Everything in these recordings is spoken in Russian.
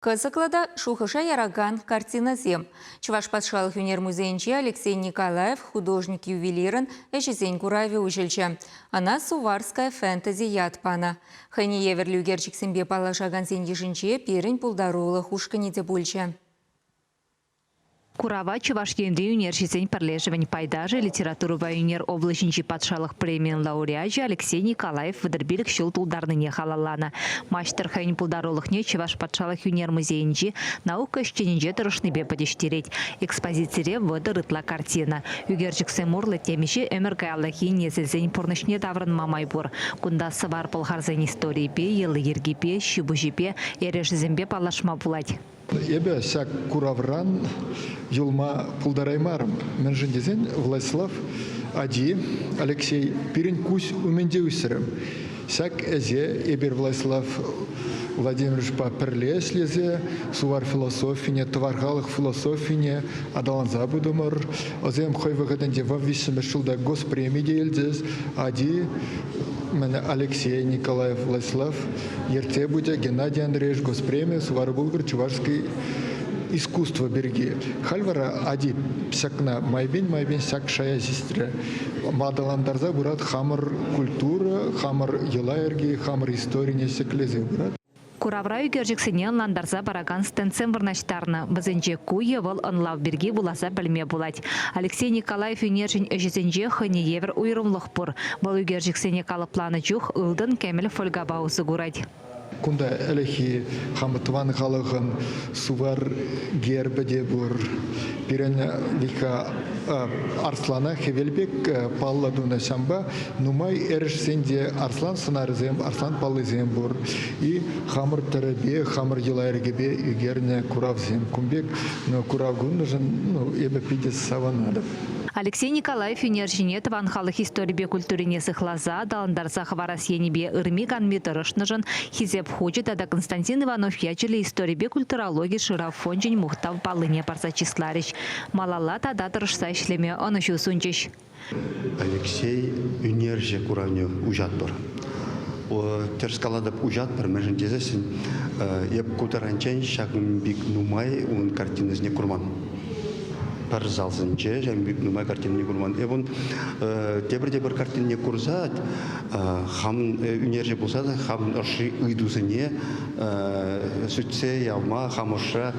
Кызыклада шухыша яраган картинасы. Чуваш патшалық өнер музейінче Алексей Николаев, художник-ювелирын, әшізен кураве ужылчы. Ана суварская фэнтези ятпана. Хэни еверлі үгерчіксінбе палашаган сен ешінче перін пулдарулы хушканиде бульчы. Курава Чуваш енде университет перлежевень пайдажи литературу вайнер облачинчи патшалық премиен лауреажи Алексей Николаев выдербилік шыл тулдарныне халалана. Мастер хайн пулдарулықне Чуваш патшалық юнер музейінчи наука ішченінже тұрышныбе падештерет. Экспозицире выдырытла картина. Үгерчік сэмурлы темеші өміргі Аллахи незілзен порнышне даврын мамайбур. Кунда сывар пылхарзен историйпе, елы ергепе, шубужипе, эрешізімбе палашма булать. Ебе сяк куравран юлма пулдараймарым. Мен жіндезен Владислав Ади Алексей пирин кусь уменде үсірім. Сяк эзе ебер Владислав Владимирович па пірлес лезе, сувар философине, товарғалық философине, адаланза будымыр. Озем хой выгоденде ваввисімі шылда госпремиде елдез. Ади Алексей Николаев Владислав ерте буде Геннадий Андреевич госпремия сувар булгар чувашский искусство береги. Хальвара ади всякна майбин всяк шая сестре. Мадаландарза бурат хамар культура, хамар елаерги, хамар история не секлезе бурат. Куравра үгержіксінен ландарза бараган стенцем вырнаштарны. Бізінже куе выл онлав берге буласа білме булать. Алексей Николаев үнержін өжізінже хыне евер уйрымлық бұр. Бұл үгержіксіне калыпланы жүх ұлдын кәміл фольгабаусы гурать. Кунда әліхи хамытван қалығын сувар гербеде бұр. Пирен вика арслана хевелбек палладуна шамба нумай эршсенде арслан сынарызем, арслан паллызем бұр. И хамыр тарабе, хамыр елайргебе үгерне куравзем. Кумбек куравгун нужен ебе пидес саванадып. Алексей Николаев үнержіне таванхалық историбе культурине сықлаза, даландарса хварас енебе ырмиган метарышныжын, хизеп хочет, ада Константин Иванов ячелі историбе культурологии шыраф фонжень мухтав балыне парса числарич. Малала тада тұрышса ішлеме онышу сунчиш. Алексей үнерже куравне ужат бар. Терскаладып ужат бар, мәжін тезесін, еп кутаранчен шағын бик нумай он картинызне курман. Пар залсынче, және бик нумай картинне курман. Эбон тебірде бір картинне курзат, хам үнерже болса да, хам ұршы ұйдузыне сүтсе ялма, хам ұршы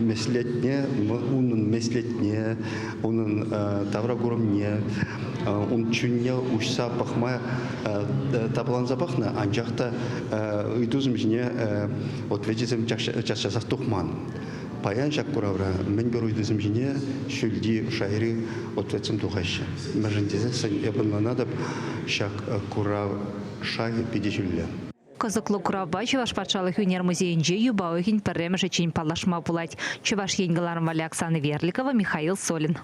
меслетне, унын меслетне, унын тавра гурымне, он чүнне ұшса пахма табланза пахна, анжақта ұйдузым жіне ответизм чашасақ тұқман. Паян жак куравра, мен бір ұйдызым жіне шүлді шайры ответсім тұғашы. Мәжіндезе сын ебінланадып шак курав шайы педешілі. Кызыклы куравба Чуваш патшалық өнер музейінже юбауығын пірреміші чейін палашма булать. Чуваш енгіларым Валя Оксана Верликова, Михаил Солин.